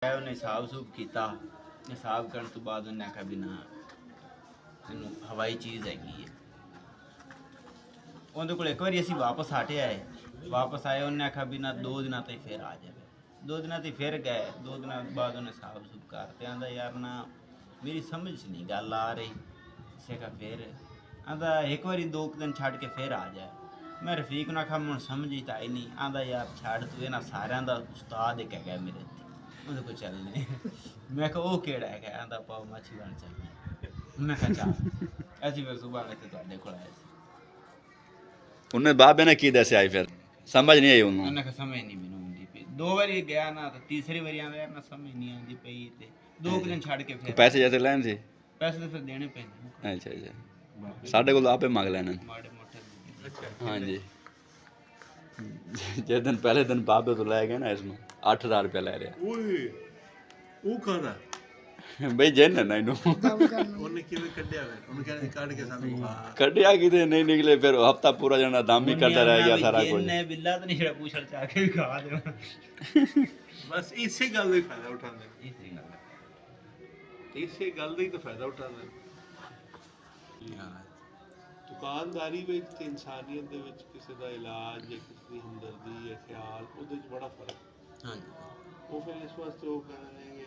ਉਹਨੇ ਹਿਸਾਬ ਸੂਬ ਕੀਤਾ। ਹਿਸਾਬ ਕਰਨ ਤੋਂ ਬਾਅਦ ਉਹਨੇ ਆਖਿਆ ਵੀ ਨਾ ਇਹਨੂੰ ਹਵਾਈ ਚੀਜ਼ ਹੈਗੀ ਹੈ। ਉਹਦੇ ਕੋਲ ਇੱਕ ਵਾਰੀ ਅਸੀਂ ਵਾਪਸ ਹਟੇ ਆਏ। ਵਾਪਸ ਆਏ ਉਹਨੇ ਆਖਿਆ ਵੀ ਨਾ 2 ਦਿਨਾਂ ਤੋਂ ਹੀ ਫਿਰ ਆ ਜਾਵੇ। 2 ਦਿਨਾਂ ਤੇ ਫਿਰ ਗਏ। 2 ਦਿਨਾਂ ਬਾਅਦ ਉਹਨੇ ਹਿਸਾਬ ਸੂਬ ਕਰਤੇ। ਆਂਦਾ ਯਾਰ ਨਾ ਮੇਰੀ ਸਮਝ 'ਚ ਨਹੀਂ ਗੱਲ ਆ ਰਹੀ। ਸਿੱਖਾ ਫਿਰ ਆਂਦਾ ਇੱਕ ਵਾਰੀ 2 ਦਿਨ ਛੱਡ ਕੇ ਫਿਰ ਆ ਜਾਏ। ਮੈਂ ਰਫੀਕ ਨੂੰ ਆਖਿਆ ਹੁਣ ਸਮਝ ਹੀ ਤਾਂ ਆਈ ਨਹੀਂ। ਆਂਦਾ ਯਾਰ ਛੱਡ ਤੂੰ ਇਹਨਾਂ ਸਾਰਿਆਂ ਦਾ ਉਸਤਾਦ ਇੱਕ ਹੈਗਾ ਮੇਰੇ ਤੇ, ਉਹਦੇ ਕੋਲ ਚੱਲਣੇ। ਮੈਂ ਕਿਹਾ ਉਹ ਕਿਹੜਾ ਹੈਗਾ? ਆਂਦਾ ਪਾਓ ਮਾਛੀ ਬਣ ਚੱਲਣੇ। ਮੈਂ ਕਿਹਾ ਚੱਲ। ਅਸੀਂ ਫਿਰ ਸੁਬਾਹ ਇੱਥੇ ਤੁਹਾਡੇ ਕੋਲ ਆਏ ਸੀ। ਉਹਨੇ ਬਾਬੇ ਨੇ ਕੀ ਦੱਸਿਆ ਫਿਰ? ਸਮਝ ਨਹੀਂ ਆਈ ਉਹਨੂੰ। ਉਹਨੇ ਕਿਹਾ ਸਮਝ ਨਹੀਂ ਮੈਨੂੰ ਆਉਂਦੀ ਪਈ। 2 ਵਾਰੀ ਗਿਆ ਨਾ ਤਾਂ ਤੀਸਰੀ ਵਾਰੀ ਆਂਦਾ ਯਾਰ ਮੈਂ ਸਮਝ ਨਹੀਂ ਆਉਂਦੀ ਪਈ। ਤੇ 2 ਦਿਨ ਛੱਡ ਕੇ ਫਿਰ ਪੈਸੇ ਜੈਸੇ ਲੈਣ ਸੀ। ਪੈਸੇ ਤਾਂ ਫਿਰ ਦੇਣੇ ਪੈਂਦੇ। ਅੱਛਾ ਅੱਛਾ, ਸਾਡੇ ਕੋਲ ਆਪੇ ਮੰਗ ਲੈਣ। ਮਾੜੇ ਮੋਟੇ। ਹਾਂਜੀ, ਜਿਸ ਦਿਨ ਪਹਿਲੇ ਦਿਨ ਬਾਬੇ ਤੋਂ ਲੈ ਗਏ ਨਾ ਇਸਨੂੰ 8000 ਰੁਪਇਆ ਲੈ ਰਿਹਾ। ਓਏ ਉਹ ਕਹਦਾ ਬਈ ਜਿੰਨ ਨਾ ਇਹਨੂੰ ਉਹਨੇ ਕਿਵੇਂ ਕੱਢਿਆ ਵੇ? ਉਹਨੂੰ ਕਹਿੰਦੇ ਕੱਢ ਕੇ ਸਾਨੂੰ ਖਾ। ਕੱਢਿਆ ਕਿਤੇ ਨਹੀਂ ਨਿਕਲੇ। ਫਿਰ ਹਫਤਾ ਪੂਰਾ ਜਣਾ ਦਮ ਹੀ ਕਰਦਾ ਰਹਿ ਗਿਆ ਸਾਰਾ ਕੁਝ। ਇਹਨੇ ਬਿੱਲਾ ਤਾਂ ਨਹੀਂ ਜਿਹੜਾ ਪੁੱਛੜ ਚਾ ਕੇ ਵੀ ਖਾ ਦੇਣਾ। ਬਸ ਇਸੇ ਗੱਲ ਦਾ ਹੀ ਫਾਇਦਾ ਉਠਾਉਂਦੇ ਨੇ। ਇਸੇ ਗੱਲ ਇਸੇ ਗੱਲ ਦਾ ਹੀ ਤਾਂ ਫਾਇਦਾ ਉਠਾਉਂਦੇ ਨੇ। ਦੁਕਾਨਦਾਰੀ ਵਿੱਚ ਤੇ ਇਨਸਾਨੀਅਤ ਦੇ ਵਿੱਚ ਕਿਸੇ ਦਾ ਇਲਾਜ ਜਾਂ ਕਿਸੇ ਦੀ ਹਮਦਰਦੀ ਜਾਂ ਖਿਆਲ ਉਹਦੇ 'ਚ ਬੜਾ ਫਰਕ। ਹਾਂਜੀ। ਉਹ ਫਿਰ ਇਸ ਵਾਸਤੇ ਉਹ ਕਹਿੰਦੇ ਨੇ